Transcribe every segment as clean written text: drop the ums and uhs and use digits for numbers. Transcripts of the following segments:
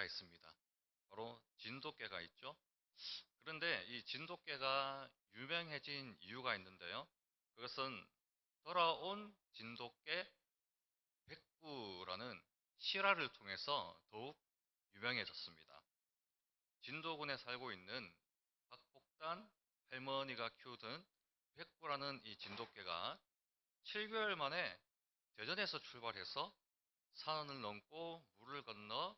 있습니다. 바로 진돗개가 있죠. 그런데 이 진돗개가 유명해진 이유가 있는데요. 그것은 돌아온 진돗개 백구라는 실화를 통해서 더욱 유명해졌습니다. 진도군에 살고 있는 박복단 할머니가 키우던 백구라는 이 진돗개가 7개월 만에 대전에서 출발해서 산을 넘고 물을 건너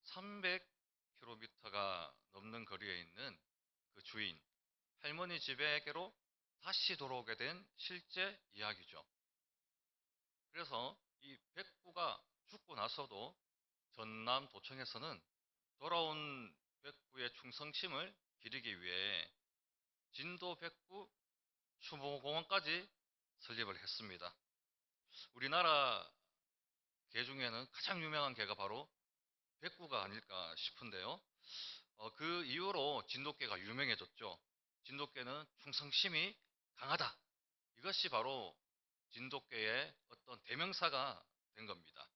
300km가 넘는 거리에 있는 그 주인 할머니 집에게로 다시 돌아오게 된 실제 이야기죠. 그래서 이 백구가 죽고 나서도 전남 도청에서는 돌아온 백구의 충성심을 기리기 위해 진도 백구 추모공원까지 설립을 했습니다. 우리나라 개 중에는 가장 유명한 개가 바로 백구가 아닐까 싶은데요. 그 이후로 진돗개가 유명해졌죠. 진돗개는 충성심이 강하다. 이것이 바로 진돗개의 어떤 대명사가 된 겁니다.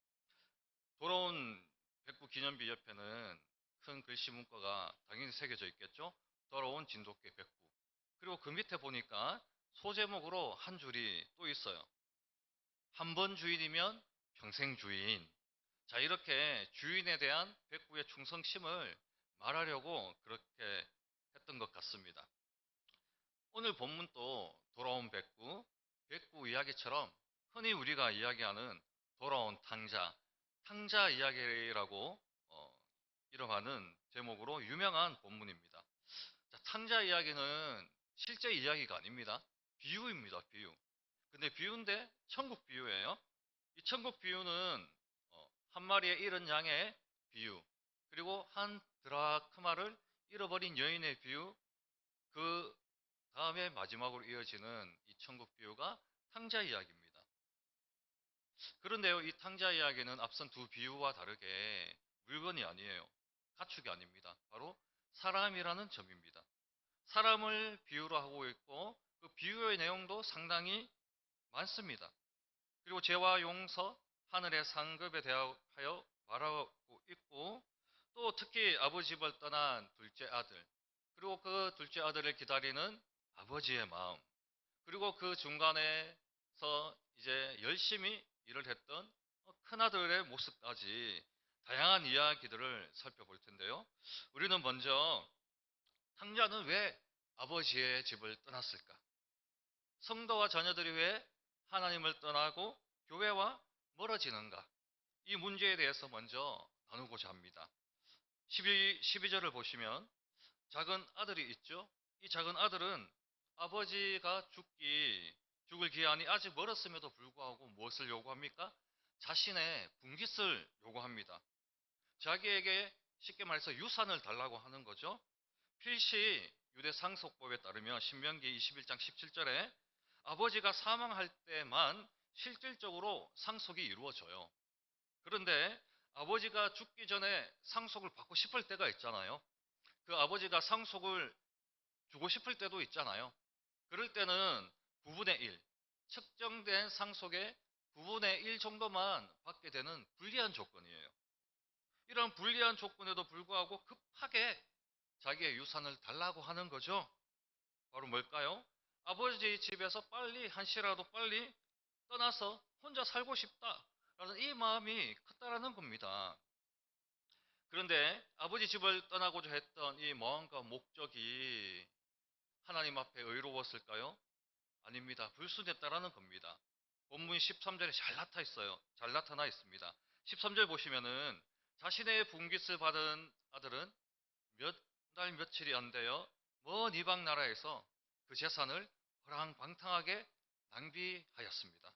돌아온 백구 기념비 옆에는 큰 글씨 문구가 당연히 새겨져 있겠죠. 돌아온 진돗개 백구. 그리고 그 밑에 보니까 소제목으로 한 줄이 또 있어요. 한 번 주인이면 평생 주인. 자, 이렇게 주인에 대한 백구의 충성심을 말하려고 그렇게 했던 것 같습니다. 오늘 본문도 돌아온 백구, 백구 이야기처럼 흔히 우리가 이야기하는 돌아온 탕자, 탕자 이야기라고 이름하는 제목으로 유명한 본문입니다. 자, 탕자 이야기는 실제 이야기가 아닙니다. 비유입니다, 비유. 근데 비유인데 천국 비유예요. 이 천국 비유는 한 마리의 잃은 양의 비유, 그리고 한 드라크마를 잃어버린 여인의 비유, 그 다음에 마지막으로 이어지는 이 천국 비유가 탕자 이야기입니다. 그런데요, 이 탕자 이야기는 앞선 두 비유와 다르게 물건이 아니에요. 가축이 아닙니다. 바로 사람이라는 점입니다. 사람을 비유로 하고 있고 그 비유의 내용도 상당히 많습니다. 그리고 죄와 용서, 하늘의 상급에 대하여 말하고 있고 또 특히 아버지 집을 떠난 둘째 아들, 그리고 그 둘째 아들을 기다리는 아버지의 마음, 그리고 그 중간에서 이제 열심히 일을 했던 큰아들의 모습까지 다양한 이야기들을 살펴볼 텐데요. 우리는 먼저 탕자는 왜 아버지의 집을 떠났을까? 성도와 자녀들이 왜 하나님을 떠나고 교회와 멀어지는가? 이 문제에 대해서 먼저 나누고자 합니다. 12절을 보시면 작은 아들이 있죠. 이 작은 아들은 아버지가 죽을 기한이 아직 멀었음에도 불구하고 무엇을 요구합니까? 자신의 분깃을 요구합니다. 자기에게 쉽게 말해서 유산을 달라고 하는 거죠. 필시 유대 상속법에 따르면 신명기 21장 17절에 아버지가 사망할 때만 실질적으로 상속이 이루어져요. 그런데 아버지가 죽기 전에 상속을 받고 싶을 때가 있잖아요. 그 아버지가 상속을 주고 싶을 때도 있잖아요. 그럴 때는 9분의 1, 측정된 상속의 9분의 1 정도만 받게 되는 불리한 조건이에요. 이런 불리한 조건에도 불구하고 급하게 자기의 유산을 달라고 하는 거죠. 바로 뭘까요? 아버지 집에서 빨리 한시라도 빨리 떠나서 혼자 살고 싶다라는 이 마음이 컸다라는 겁니다. 그런데 아버지 집을 떠나고자 했던 이 마음과 목적이 하나님 앞에 의로웠을까요? 아닙니다. 불순했다라는 겁니다. 본문 13절에 잘 나타나 있습니다. 13절 보시면은 자신의 분깃을 받은 아들은 몇 달 며칠이 안 되어 먼 이방 나라에서 그 재산을 허랑방탕하게 낭비하였습니다.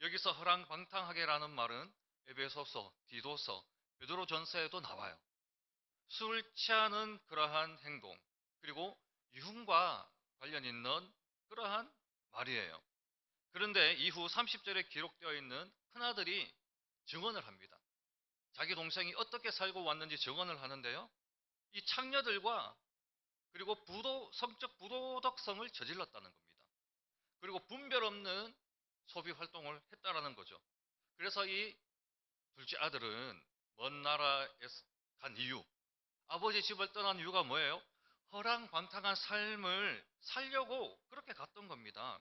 여기서 허랑방탕하게라는 말은 에베소서, 디도서, 베드로전서에도 나와요. 술 취하는 그러한 행동, 그리고 유흥과 관련 있는 그러한 말이에요. 그런데 이후 30절에 기록되어 있는 큰아들이 증언을 합니다. 자기 동생이 어떻게 살고 왔는지 증언을 하는데요. 이 창녀들과 그리고 성적 부도덕성을 저질렀다는 겁니다. 그리고 분별 없는 소비 활동을 했다라는 거죠. 그래서 이 둘째 아들은 먼 나라에 간 이유, 아버지 집을 떠난 이유가 뭐예요? 허랑방탕한 삶을 살려고 그렇게 갔던 겁니다.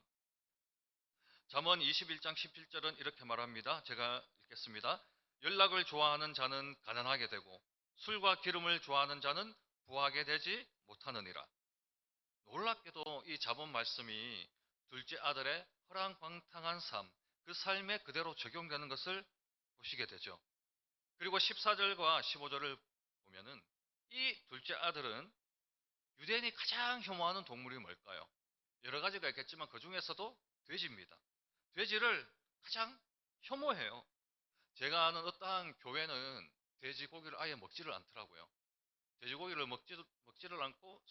잠언 21장 17절은 이렇게 말합니다. 제가 읽겠습니다. 연락을 좋아하는 자는 가난하게 되고 술과 기름을 좋아하는 자는 부하게 되지 못하느니라. 놀랍게도 이 잠언 말씀이 둘째 아들의 허랑방탕한 삶, 그 삶에 그대로 적용되는 것을 보시게 되죠. 그리고 14절과 15절을 보면은 이 둘째 아들은 유대인이 가장 혐오하는 동물이 뭘까요? 여러 가지가 있겠지만 그 중에서도 돼지입니다. 돼지를 가장 혐오해요. 제가 아는 어떠한 교회는 돼지고기를 아예 먹지를 않더라고요. 돼지고기를 먹지를 않고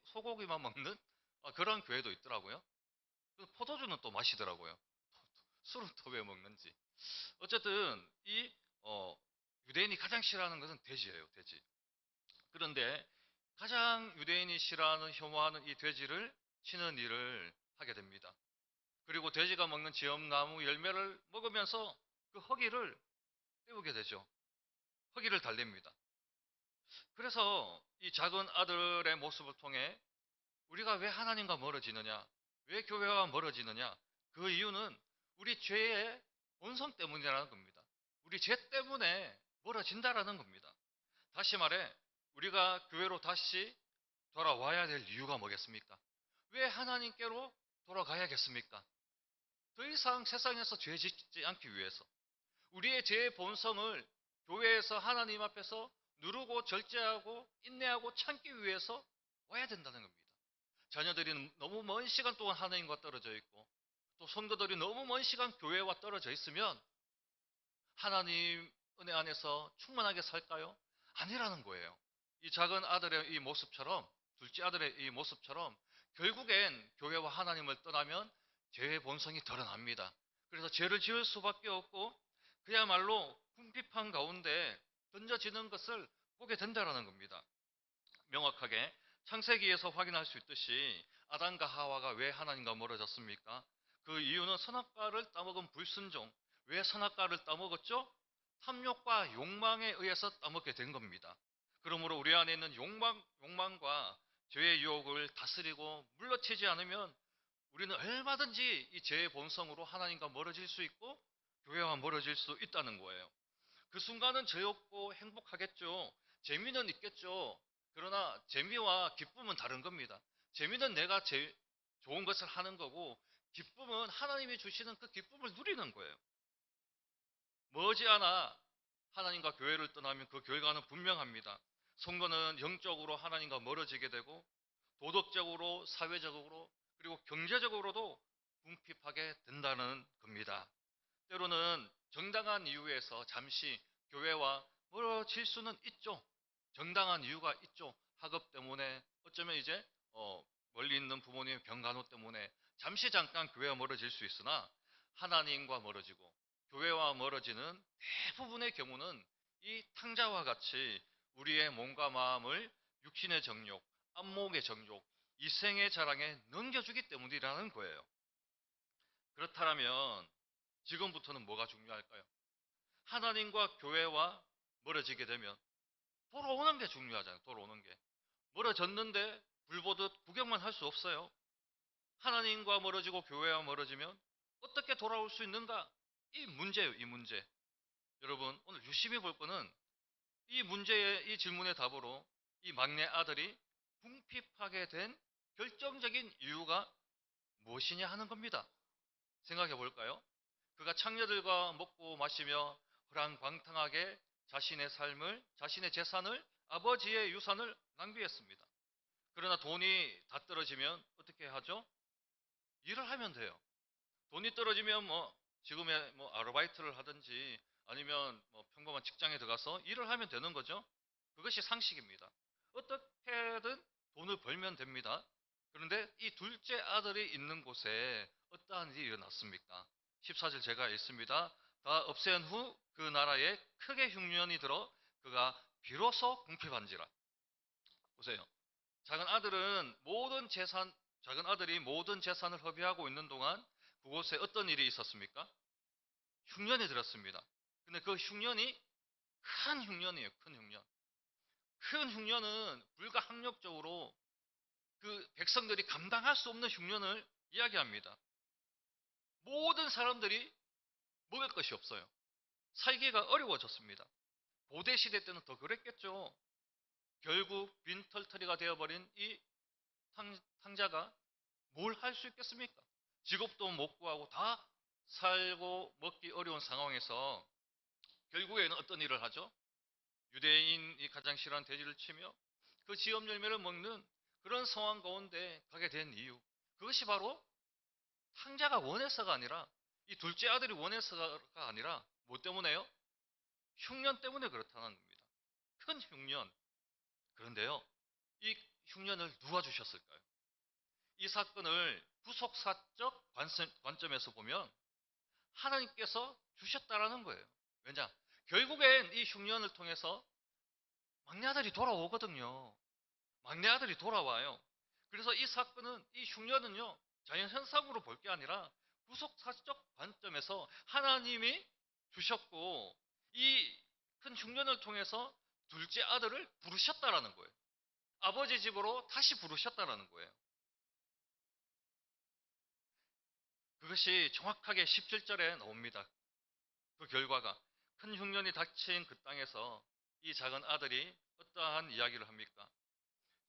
소고기만 먹는 그런 교회도 있더라고요. 포도주는 또 마시더라고요. 술은 또 왜 먹는지. 어쨌든 이 유대인이 가장 싫어하는 것은 돼지예요. 돼지. 그런데 가장 유대인이 싫어하는 혐오하는 이 돼지를 치는 일을 하게 됩니다. 그리고 돼지가 먹는 지엄나무 열매를 먹으면서 그 허기를 때우게 되죠. 허기를 달랩니다. 그래서 이 작은 아들의 모습을 통해 우리가 왜 하나님과 멀어지느냐, 왜 교회와 멀어지느냐, 그 이유는 우리 죄의 본성 때문이라는 겁니다. 우리 죄 때문에 멀어진다라는 겁니다. 다시 말해 우리가 교회로 다시 돌아와야 될 이유가 뭐겠습니까? 왜 하나님께로 돌아가야겠습니까? 더 이상 세상에서 죄 짓지 않기 위해서, 우리의 죄의 본성을 교회에서 하나님 앞에서 누르고 절제하고 인내하고 참기 위해서 와야 된다는 겁니다. 자녀들이 너무 먼 시간 동안 하나님과 떨어져 있고 또 성도들이 너무 먼 시간 교회와 떨어져 있으면 하나님 은혜 안에서 충만하게 살까요? 아니라는 거예요. 이 작은 아들의 이 모습처럼, 둘째 아들의 이 모습처럼 결국엔 교회와 하나님을 떠나면 죄의 본성이 드러납니다. 그래서 죄를 지을 수밖에 없고 그야말로 궁핍한 가운데 던져지는 것을 보게 된다는 겁니다. 명확하게 창세기에서 확인할 수 있듯이 아담과 하와가 왜 하나님과 멀어졌습니까? 그 이유는 선악과를 따먹은 불순종. 왜 선악과를 따먹었죠? 탐욕과 욕망에 의해서 따먹게 된 겁니다. 그러므로 우리 안에 있는 욕망과 죄의 유혹을 다스리고 물러치지 않으면 우리는 얼마든지 이 죄의 본성으로 하나님과 멀어질 수 있고 교회와 멀어질 수 있다는 거예요. 그 순간은 즐겁고 행복하겠죠. 재미는 있겠죠. 그러나 재미와 기쁨은 다른 겁니다. 재미는 내가 좋은 것을 하는 거고 기쁨은 하나님이 주시는 그 기쁨을 누리는 거예요. 머지않아 하나님과 교회를 떠나면 그 결과는 분명합니다. 성도는 영적으로 하나님과 멀어지게 되고 도덕적으로, 사회적으로, 그리고 경제적으로도 궁핍하게 된다는 겁니다. 때로는 정당한 이유에서 잠시 교회와 멀어질 수는 있죠. 정당한 이유가 있죠. 학업 때문에, 어쩌면 이제 멀리 있는 부모님의 병간호 때문에 잠깐 교회와 멀어질 수 있으나 하나님과 멀어지고 교회와 멀어지는 대부분의 경우는 이 탕자와 같이 우리의 몸과 마음을 육신의 정욕, 안목의 정욕, 이생의 자랑에 넘겨주기 때문이라는 거예요. 그렇다면 지금부터는 뭐가 중요할까요? 하나님과 교회와 멀어지게 되면 돌아오는 게 중요하잖아요. 돌아오는 게. 멀어졌는데 불보듯 구경만 할 수 없어요. 하나님과 멀어지고 교회와 멀어지면 어떻게 돌아올 수 있는가? 이 문제예요. 이 문제. 여러분 오늘 유심히 볼 거는 이 문제의 이 질문의 답으로 이 막내 아들이 궁핍하게 된 결정적인 이유가 무엇이냐 하는 겁니다. 생각해 볼까요? 그가 창녀들과 먹고 마시며 허랑방탕하게 자신의 삶을, 자신의 재산을, 아버지의 유산을 낭비했습니다. 그러나 돈이 다 떨어지면 어떻게 하죠? 일을 하면 돼요. 돈이 떨어지면 지금의 아르바이트를 하든지 아니면 평범한 직장에 들어가서 일을 하면 되는 거죠. 그것이 상식입니다. 어떻게든 돈을 벌면 됩니다. 그런데 이 둘째 아들이 있는 곳에 어떠한 일이 일어났습니까? 14절 제가 읽습니다. 다 없앤 후 그 나라에 크게 흉년이 들어 그가 비로소 궁핍한지라. 보세요. 작은 아들이 모든 재산을 허비하고 있는 동안 그곳에 어떤 일이 있었습니까? 흉년이 들었습니다. 근데 그 흉년이 큰 흉년이에요. 큰 흉년. 큰 흉년은 불가항력적으로 그 백성들이 감당할 수 없는 흉년을 이야기합니다. 모든 사람들이 먹을 것이 없어요. 살기가 어려워졌습니다. 고대 시대 때는 더 그랬겠죠. 결국 빈털터리가 되어버린 이 탕자가 뭘 할 수 있겠습니까? 직업도 못 구하고 다 살고 먹기 어려운 상황에서 결국에는 어떤 일을 하죠? 유대인이 가장 싫어하는 돼지를 치며 그 지업 열매를 먹는 그런 상황 가운데 가게 된 이유, 그것이 바로 탕자가 원해서가 아니라, 이 둘째 아들이 원해서가 아니라 뭐 때문에요? 흉년 때문에 그렇다는 겁니다. 큰 흉년. 그런데요, 이 흉년을 누가 주셨을까요? 이 사건을 구속사적 관점에서 보면 하나님께서 주셨다라는 거예요. 왜냐? 결국엔 이 흉년을 통해서 막내 아들이 돌아오거든요. 막내 아들이 돌아와요. 그래서 이 사건은, 이 흉년은요, 자연현상으로 볼 게 아니라 구속사적 관점에서 하나님이 주셨고, 이 큰 흉년을 통해서 둘째 아들을 부르셨다라는 거예요. 아버지 집으로 다시 부르셨다라는 거예요. 그것이 정확하게 17절에 나옵니다. 그 결과가 큰 흉년이 닥친 그 땅에서 이 작은 아들이 어떠한 이야기를 합니까?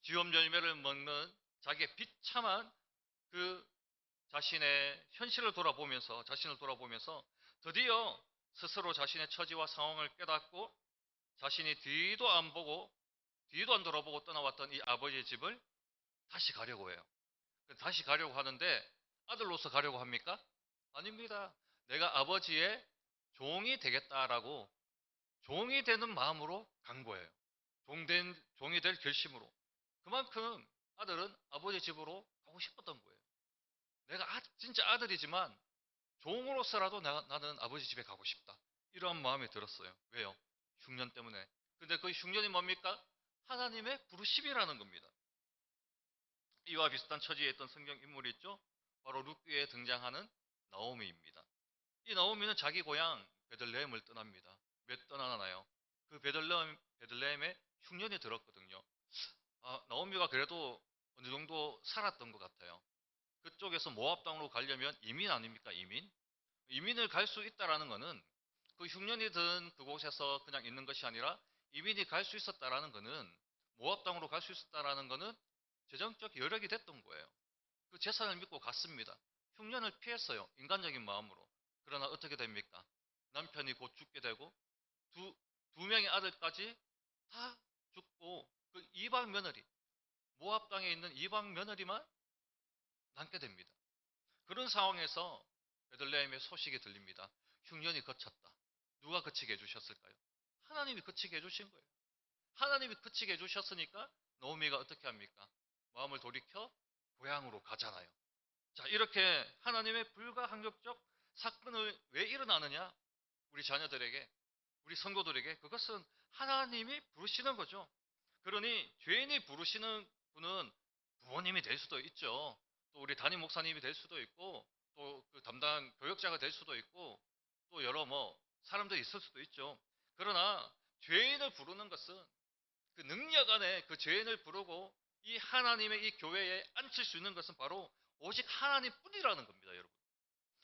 지업 열매를 먹는 자기의 비참한 그 자신의 현실을 돌아보면서, 자신을 돌아보면서 드디어 스스로 자신의 처지와 상황을 깨닫고 자신이 뒤도 안 보고 뒤도 안 돌아보고 떠나왔던 이 아버지의 집을 다시 가려고 해요. 다시 가려고 하는데 아들로서 가려고 합니까? 아닙니다. 내가 아버지의 종이 되겠다라고 종이 되는 마음으로 간 거예요. 종이 될 결심으로. 그만큼 아들은 아버지 집으로 가고 싶었던 거예요. 내가 진짜 아들이지만 종으로서라도 나는 아버지 집에 가고 싶다. 이런 마음이 들었어요. 왜요? 흉년 때문에. 근데 그 흉년이 뭡니까? 하나님의 부르심이라는 겁니다. 이와 비슷한 처지에 있던 성경 인물이 있죠. 바로 룻기에 등장하는 나오미입니다. 이 나오미는 자기 고향 베들레헴을 떠납니다. 왜 떠나나요? 그 베들레헴에 흉년이 들었거든요. 나오미가 그래도 어느 정도 살았던 것 같아요. 그쪽에서 모압 땅으로 가려면 이민 아닙니까? 이민을 갈 수 있다라는 것은 그 흉년이 든 그곳에서 그냥 있는 것이 아니라 이민이 갈 수 있었다라는 것은, 모압 땅으로 갈 수 있었다라는 것은 재정적 여력이 됐던 거예요. 그 재산을 믿고 갔습니다. 흉년을 피했어요. 인간적인 마음으로. 그러나 어떻게 됩니까? 남편이 곧 죽게 되고 두 명의 아들까지 다 죽고 그 이방 며느리, 모압 땅에 있는 이방 며느리만 남게 됩니다. 그런 상황에서 베들레헴의 소식이 들립니다. 흉년이 그쳤다. 누가 그치게 해주셨을까요? 하나님이 그치게 해주신 거예요. 하나님이 그치게 해주셨으니까 노미가 어떻게 합니까? 마음을 돌이켜 고향으로 가잖아요. 자, 이렇게 하나님의 불가항력적 사건을 왜 일어나느냐? 우리 자녀들에게, 우리 성도들에게 그것은 하나님이 부르시는 거죠. 그러니 죄인이 부르시는 분은 부모님이 될 수도 있죠. 또 우리 담임 목사님이 될 수도 있고, 또 그 담당 교역자가 될 수도 있고, 또 여러 사람들이 있을 수도 있죠. 그러나 죄인을 부르는 것은, 그 능력 안에 그 죄인을 부르고 이 하나님의 이 교회에 앉힐 수 있는 것은 바로 오직 하나님뿐이라는 겁니다, 여러분.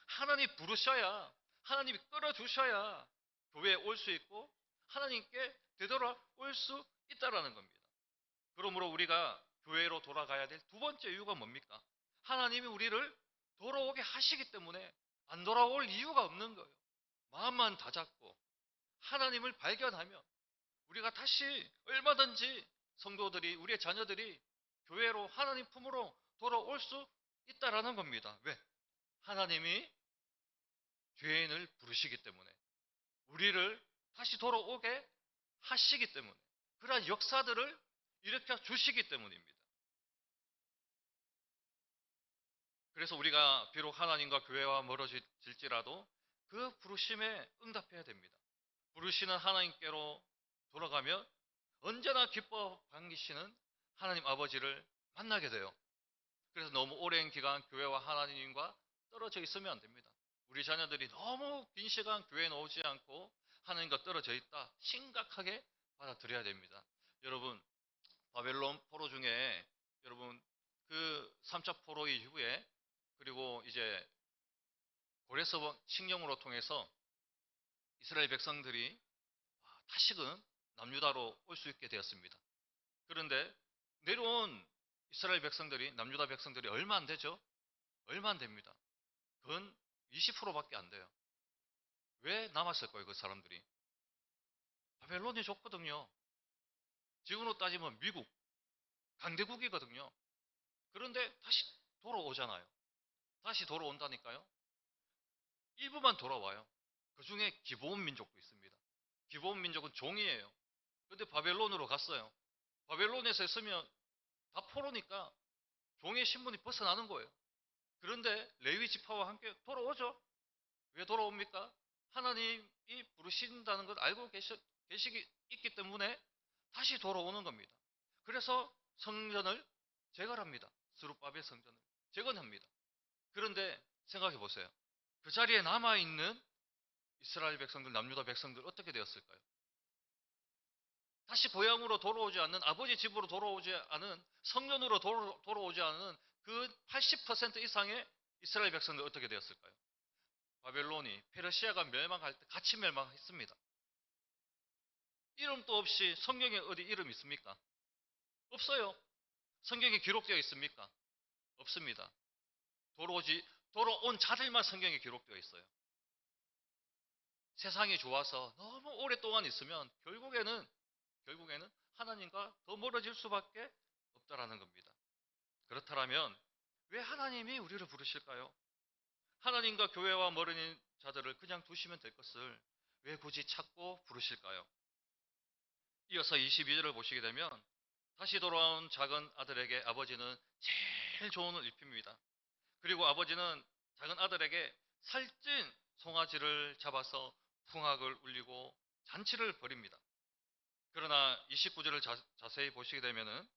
하나님 부르셔야, 하나님이 끌어주셔야 교회에 올 수 있고 하나님께 되돌아올 수 있다라는 겁니다. 그러므로 우리가 교회로 돌아가야 될 두 번째 이유가 뭡니까? 하나님이 우리를 돌아오게 하시기 때문에 안 돌아올 이유가 없는 거예요. 마음만 다잡고 하나님을 발견하면 우리가 다시 얼마든지 성도들이, 우리의 자녀들이 교회로, 하나님 품으로 돌아올 수 있다라는 겁니다. 왜? 하나님이 죄인을 부르시기 때문에, 우리를 다시 돌아오게 하시기 때문에, 그러한 역사들을 일으켜 주시기 때문입니다. 그래서 우리가 비록 하나님과 교회와 멀어질지라도 그 부르심에 응답해야 됩니다. 부르시는 하나님께로 돌아가면 언제나 기뻐 반기시는 하나님 아버지를 만나게 돼요. 그래서 너무 오랜 기간 교회와 하나님과 떨어져 있으면 안 됩니다. 우리 자녀들이 너무 긴 시간 교회에 오지 않고 하나님과 떨어져 있다. 심각하게 받아들여야 됩니다. 여러분, 바벨론 포로 중에 여러분 그 3차 포로 이후에 그리고 이제 고레스 칙령으로 통해서 이스라엘 백성들이 다시금 남유다로 올 수 있게 되었습니다. 그런데 내려온 이스라엘 백성들이 남유다 백성들이 얼마 안 되죠? 얼마 안 됩니다. 그건 20%밖에 안 돼요. 왜 남았을 거예요, 그 사람들이? 바벨론이 좋거든요. 지금으로 따지면 미국, 강대국이거든요. 그런데 다시 돌아오잖아요. 다시 돌아온다니까요. 일부만 돌아와요. 그 중에 기브온 민족도 있습니다. 기브온 민족은 종이에요. 그런데 바벨론으로 갔어요. 바벨론에서 있으면 다 포로니까 종의 신분이 벗어나는 거예요. 그런데 레위 지파와 함께 돌아오죠. 왜 돌아옵니까? 하나님이 부르신다는 걸 알고 계시기 있기 때문에 다시 돌아오는 겁니다. 그래서 성전을 재건합니다. 스룹바벨 성전을 재건합니다. 그런데 생각해 보세요. 그 자리에 남아있는 이스라엘 백성들, 남유다 백성들 어떻게 되었을까요? 다시 고향으로 돌아오지 않는, 아버지 집으로 돌아오지 않은, 성전으로 돌아오지 않은 그 80% 이상의 이스라엘 백성들 어떻게 되었을까요? 바벨론이, 페르시아가 멸망할 때 같이 멸망했습니다. 이름도 없이 성경에 어디 이름 있습니까? 없어요. 성경에 기록되어 있습니까? 없습니다. 돌아온 자들만 성경에 기록되어 있어요. 세상이 좋아서 너무 오랫동안 있으면 결국에는 하나님과 더 멀어질 수밖에 없다라는 겁니다. 그렇다면 왜 하나님이 우리를 부르실까요? 하나님과 교회와 멀어진 자들을 그냥 두시면 될 것을 왜 굳이 찾고 부르실까요? 이어서 22절을 보시게 되면 다시 돌아온 작은 아들에게 아버지는 제일 좋은 옷을 입힙니다. 그리고 아버지는 작은 아들에게 살찐 송아지를 잡아서 풍악을 울리고 잔치를 벌입니다. 그러나 29절을 자세히 보시게 되면은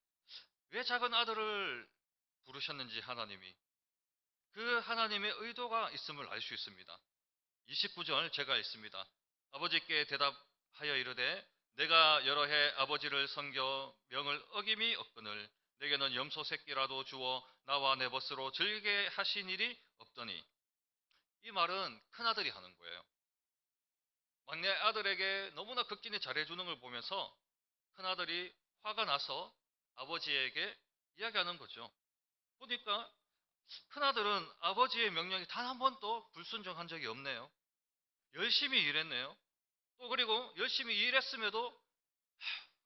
왜 작은 아들을 부르셨는지 하나님이 그 하나님의 의도가 있음을 알 수 있습니다. 29절 제가 읽습니다. 아버지께 대답하여 이르되 내가 여러 해 아버지를 섬겨 명을 어김이 없거늘 내게는 염소 새끼라도 주어 나와 내 벗으로 즐게 하신 일이 없더니 이 말은 큰아들이 하는 거예요. 막내 아들에게 너무나 극진히 잘해주는 걸 보면서 큰아들이 화가 나서 아버지에게 이야기하는 거죠. 보니까 큰아들은 아버지의 명령에 단 한 번도 불순종한 적이 없네요. 열심히 일했네요. 또 그리고 열심히 일했음에도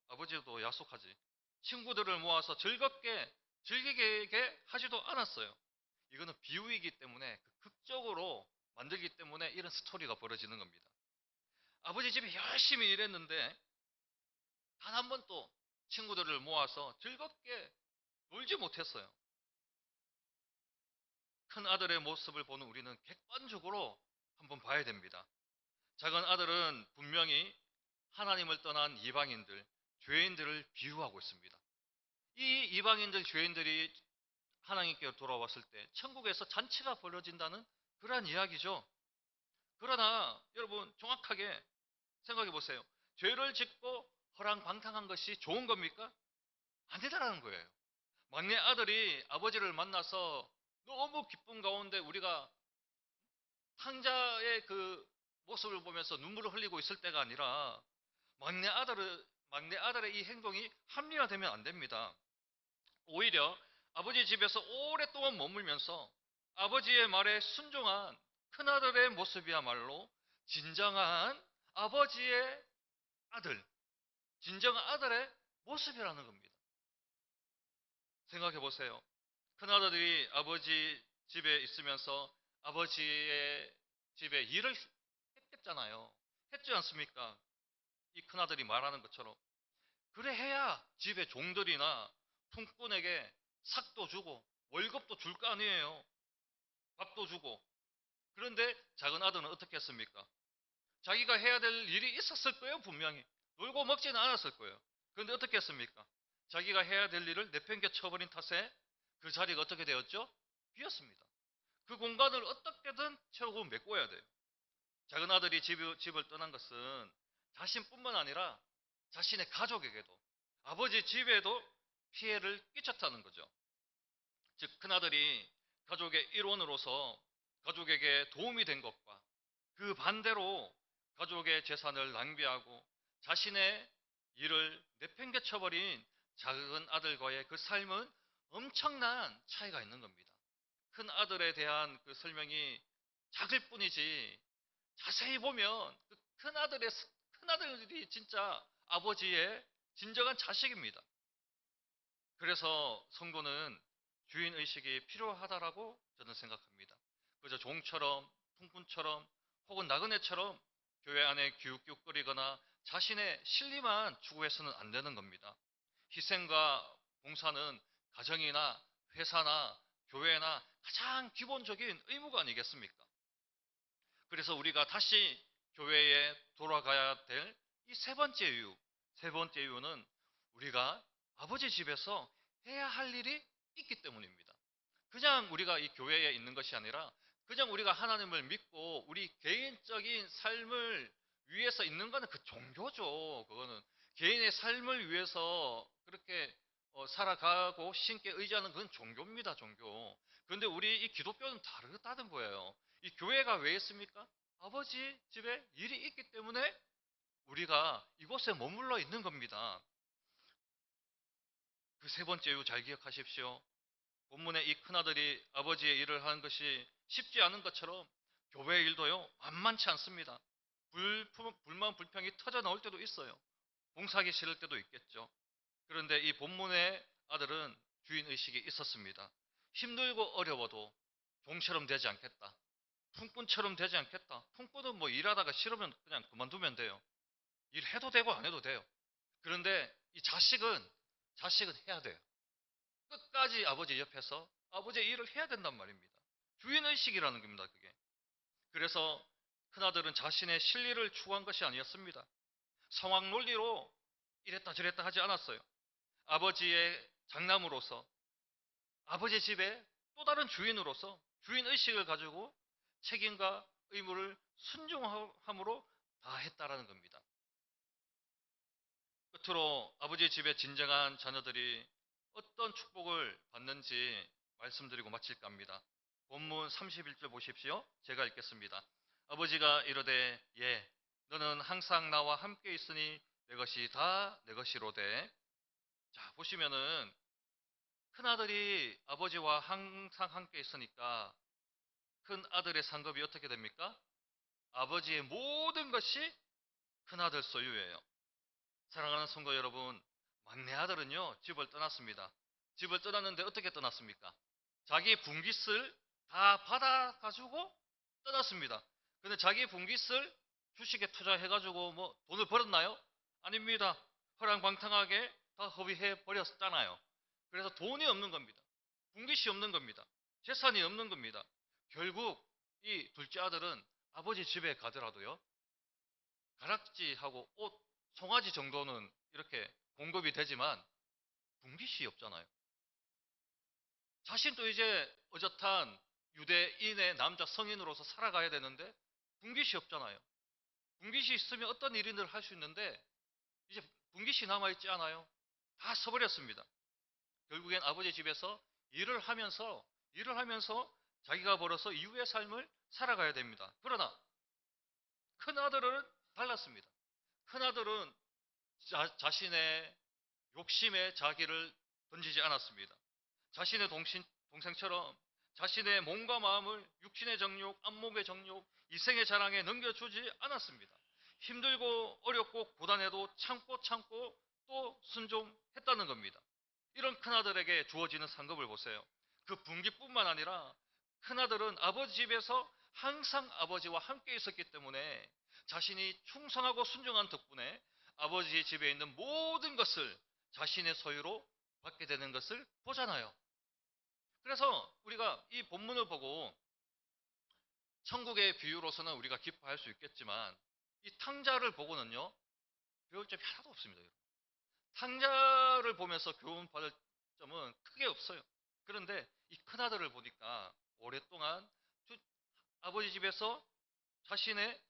아버지도 약속하지. 친구들을 모아서 즐기게 하지도 않았어요. 이거는 비유이기 때문에 극적으로 만들기 때문에 이런 스토리가 벌어지는 겁니다. 아버지 집에 열심히 일했는데 단 한 번도 친구들을 모아서 즐겁게 놀지 못했어요. 큰 아들의 모습을 보는 우리는 객관적으로 한번 봐야 됩니다. 작은 아들은 분명히 하나님을 떠난 이방인들, 죄인들을 비유하고 있습니다. 이 이방인들, 죄인들이 하나님께 돌아왔을 때 천국에서 잔치가 벌어진다는 그러한 이야기죠. 그러나 여러분 정확하게 생각해 보세요. 죄를 짓고 허랑방탕한 것이 좋은 겁니까? 아니다라는 거예요. 막내 아들이 아버지를 만나서 너무 기쁨 가운데 우리가 탕자의 그 모습을 보면서 눈물을 흘리고 있을 때가 아니라 막내 아들의 이 행동이 합리화되면 안 됩니다. 오히려 아버지 집에서 오랫동안 머물면서 아버지의 말에 순종한 큰아들의 모습이야말로 진정한 아버지의 아들, 진정한 아들의 모습이라는 겁니다. 생각해 보세요. 큰아들이 아버지 집에 있으면서 아버지의 집에 일을 했겠잖아요. 했지 않습니까? 이 큰아들이 말하는 것처럼. 그래 해야 집에 종들이나 품꾼에게 삭도 주고 월급도 줄 거 아니에요. 밥도 주고. 그런데 작은 아들은 어떻게 했습니까? 자기가 해야 될 일이 있었을 거예요, 분명히. 놀고 먹지는 않았을 거예요. 그런데 어떻게 했습니까? 자기가 해야 될 일을 내팽겨 쳐버린 탓에 그 자리가 어떻게 되었죠? 비었습니다. 그 공간을 어떻게든 채우고 메꿔야 돼요. 작은 아들이 집을 떠난 것은 자신뿐만 아니라 자신의 가족에게도, 아버지 집에도 피해를 끼쳤다는 거죠. 즉 큰아들이 가족의 일원으로서 가족에게 도움이 된 것과 그 반대로 가족의 재산을 낭비하고 자신의 일을 내팽개쳐버린 작은 아들과의 그 삶은 엄청난 차이가 있는 겁니다. 큰 아들에 대한 그 설명이 작을 뿐이지 자세히 보면 그 큰아들이 진짜 아버지의 진정한 자식입니다. 그래서 성도는 주인의식이 필요하다라고 저는 생각합니다. 그저 종처럼, 풍꾼처럼, 혹은 나그네처럼 교회 안에 기웃기웃거리거나 자신의 실리만 추구해서는 안 되는 겁니다. 희생과 봉사는 가정이나 회사나 교회나 가장 기본적인 의무가 아니겠습니까? 그래서 우리가 다시 교회에 돌아가야 될 이 세 번째 이유는 우리가 아버지 집에서 해야 할 일이 있기 때문입니다. 그냥 우리가 이 교회에 있는 것이 아니라 그냥 우리가 하나님을 믿고 우리 개인적인 삶을 위해서 있는 거는 그 종교죠. 그거는 개인의 삶을 위해서 그렇게 살아가고 신께 의지하는 그건 종교입니다, 종교. 그런데 우리 이 기독교는 다르다는 거예요. 이 교회가 왜 있습니까? 아버지 집에 일이 있기 때문에 우리가 이곳에 머물러 있는 겁니다. 그 세 번째 이유 잘 기억하십시오. 본문의 이 큰아들이 아버지의 일을 하는 것이 쉽지 않은 것처럼 교회 일도요, 만만치 않습니다. 불만, 불평이 터져 나올 때도 있어요. 봉사하기 싫을 때도 있겠죠. 그런데 이 본문의 아들은 주인의식이 있었습니다. 힘들고 어려워도 종처럼 되지 않겠다. 품꾼처럼 되지 않겠다. 품꾼은 뭐 일하다가 싫으면 그냥 그만두면 돼요. 일해도 되고 안 해도 돼요. 그런데 이 자식은 해야 돼요. 끝까지 아버지 옆에서 아버지의 일을 해야 된단 말입니다. 주인의식이라는 겁니다, 그게. 그래서 큰아들은 자신의 실리를 추구한 것이 아니었습니다. 상황 논리로 이랬다 저랬다 하지 않았어요. 아버지의 장남으로서, 아버지 집의 또 다른 주인으로서 주인의식을 가지고 책임과 의무를 순종함으로 다했다라는 겁니다. 끝으로 아버지 집의 진정한 자녀들이 어떤 축복을 받는지 말씀드리고 마칠까 합니다. 본문 31절 보십시오. 제가 읽겠습니다. 아버지가 이르되 예 너는 항상 나와 함께 있으니 내 것이 다 내 것이로되. 자 보시면은 큰아들이 아버지와 항상 함께 있으니까 큰아들의 상급이 어떻게 됩니까? 아버지의 모든 것이 큰아들 소유예요. 사랑하는 성도 여러분, 막내 아들은요, 집을 떠났습니다. 집을 떠났는데 어떻게 떠났습니까? 자기 분깃을 다 받아가지고 떠났습니다. 근데 자기 분깃을 주식에 투자해가지고 뭐 돈을 벌었나요? 아닙니다. 허랑방탕하게 다 허비해 버렸잖아요. 그래서 돈이 없는 겁니다. 분깃이 없는 겁니다. 재산이 없는 겁니다. 결국 이 둘째 아들은 아버지 집에 가더라도요, 가락지하고 옷, 송아지 정도는 이렇게 공급이 되지만 분깃이 없잖아요. 자신도 이제 어젓한 유대인의 남자 성인으로서 살아가야 되는데 분깃이 없잖아요. 분깃이 있으면 어떤 일인들 할 수 있는데 이제 분깃이 남아있지 않아요. 다 써버렸습니다. 결국엔 아버지 집에서 일을 하면서 자기가 벌어서 이후의 삶을 살아가야 됩니다. 그러나 큰아들은 달랐습니다. 큰아들은 자신의 욕심에 자기를 던지지 않았습니다. 자신의 동생처럼 자신의 몸과 마음을 육신의 정욕, 안목의 정욕, 이생의 자랑에 넘겨주지 않았습니다. 힘들고 어렵고 고단해도 참고 또 순종했다는 겁니다. 이런 큰아들에게 주어지는 상급을 보세요. 그 분기뿐만 아니라 큰아들은 아버지 집에서 항상 아버지와 함께 있었기 때문에 자신이 충성하고 순종한 덕분에 아버지 집에 있는 모든 것을 자신의 소유로 받게 되는 것을 보잖아요. 그래서 우리가 이 본문을 보고 천국의 비유로서는 우리가 기뻐할 수 있겠지만 이 탕자를 보고는요, 배울 점이 하나도 없습니다. 탕자를 보면서 교훈받을 점은 크게 없어요. 그런데 이 큰아들을 보니까 오랫동안 아버지 집에서 자신의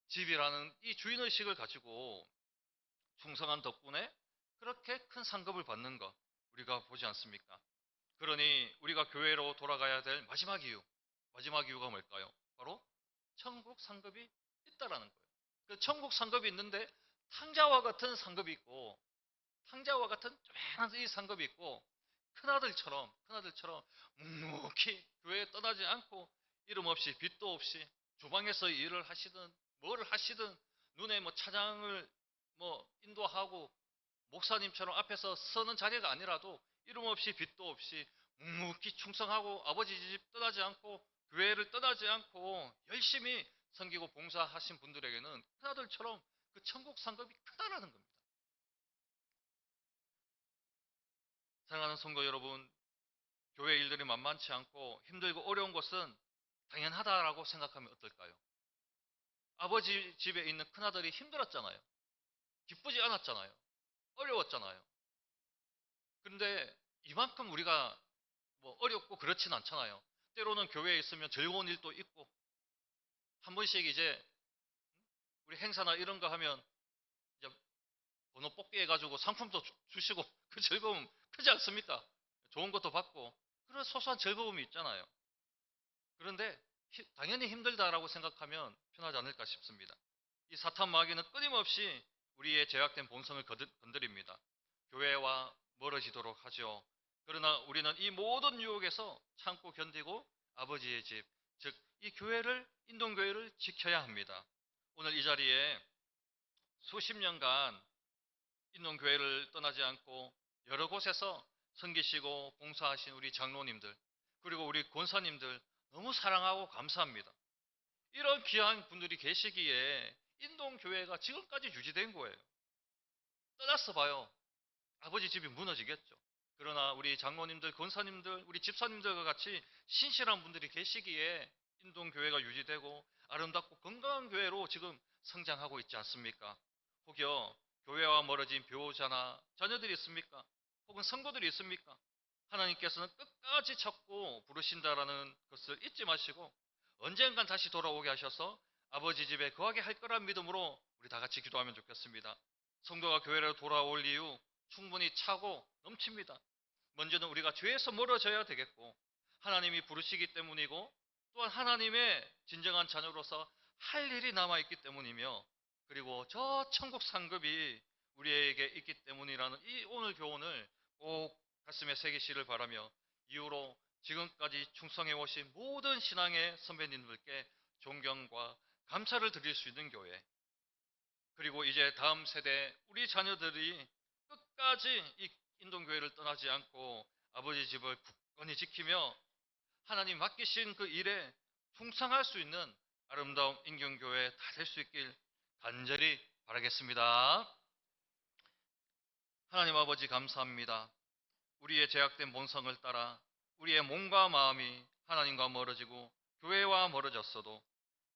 집이라는 이 주인의식을 가지고 충성한 덕분에 그렇게 큰 상급을 받는 것 우리가 보지 않습니까? 그러니 우리가 교회로 돌아가야 될 마지막 이유가 뭘까요? 바로 천국 상급이 있다라는 거예요. 그 천국 상급이 있는데 탕자와 같은 상급이 있고 탕자와 같은 조만한 이 상급이 있고 큰아들처럼 묵묵히 교회에 떠나지 않고 이름 없이 빚도 없이 주방에서 일을 하시든 뭘 하시든 눈에 뭐 차장을 뭐 인도하고 목사님처럼 앞에서 서는 자리가 아니라도 이름 없이 빚도 없이 묵묵히 충성하고 아버지 집 떠나지 않고 교회를 떠나지 않고 열심히 섬기고 봉사하신 분들에게는 큰아들처럼 그 천국 상급이 크다라는 겁니다. 사랑하는 성도 여러분, 교회 일들이 만만치 않고 힘들고 어려운 것은 당연하다라고 생각하면 어떨까요? 아버지 집에 있는 큰아들이 힘들었잖아요. 기쁘지 않았잖아요. 어려웠잖아요. 그런데 이만큼 우리가 뭐 어렵고 그렇진 않잖아요. 때로는 교회에 있으면 즐거운 일도 있고 한 번씩 이제 우리 행사나 이런 거 하면 이제 번호 뽑기 해가지고 상품도 주시고 그 즐거움 크지 않습니까? 좋은 것도 받고 그런 소소한 즐거움이 있잖아요. 그런데 당연히 힘들다라고 생각하면 편하지 않을까 싶습니다. 이 사탄 마귀는 끊임없이 우리의 제약된 본성을 건드립니다. 교회와 멀어지도록 하죠. 그러나 우리는 이 모든 유혹에서 참고 견디고 아버지의 집, 즉 이 교회를 인동교회를 지켜야 합니다. 오늘 이 자리에 수십 년간 인동교회를 떠나지 않고 여러 곳에서 섬기시고 봉사하신 우리 장로님들 그리고 우리 권사님들 너무 사랑하고 감사합니다. 이런 귀한 분들이 계시기에 인동교회가 지금까지 유지된 거예요. 떠났어 봐요. 아버지 집이 무너지겠죠. 그러나 우리 장로님들, 권사님들, 우리 집사님들과 같이 신실한 분들이 계시기에 인동교회가 유지되고 아름답고 건강한 교회로 지금 성장하고 있지 않습니까? 혹여 교회와 멀어진 배우자나 자녀들이 있습니까? 혹은 성도들이 있습니까? 하나님께서는 끝까지 찾고 부르신다라는 것을 잊지 마시고 언젠간 다시 돌아오게 하셔서 아버지 집에 거하게 할 거란 믿음으로 우리 다 같이 기도하면 좋겠습니다. 성도가 교회로 돌아올 이유 충분히 차고 넘칩니다. 먼저는 우리가 죄에서 멀어져야 되겠고 하나님이 부르시기 때문이고 또한 하나님의 진정한 자녀로서 할 일이 남아있기 때문이며 그리고 저 천국 상급이 우리에게 있기 때문이라는 이 오늘 교훈을 꼭 가슴에 새기시를 바라며 이후로 지금까지 충성해 오신 모든 신앙의 선배님들께 존경과 감사를 드릴 수 있는 교회 그리고 이제 다음 세대 우리 자녀들이 끝까지 이 인동교회를 떠나지 않고 아버지 집을 굳건히 지키며 하나님 맡기신 그 일에 충성할 수 있는 아름다운 인경교회 다 될 수 있길 간절히 바라겠습니다. 하나님 아버지 감사합니다. 우리의 제약된 본성을 따라 우리의 몸과 마음이 하나님과 멀어지고 교회와 멀어졌어도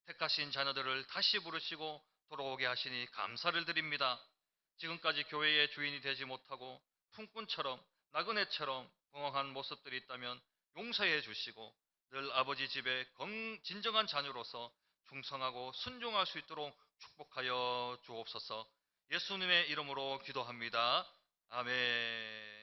택하신 자녀들을 다시 부르시고 돌아오게 하시니 감사를 드립니다. 지금까지 교회의 주인이 되지 못하고 품꾼처럼 나그네처럼 방황한 모습들이 있다면 용서해 주시고 늘 아버지 집에 진정한 자녀로서 충성하고 순종할 수 있도록 축복하여 주옵소서. 예수님의 이름으로 기도합니다. 아멘.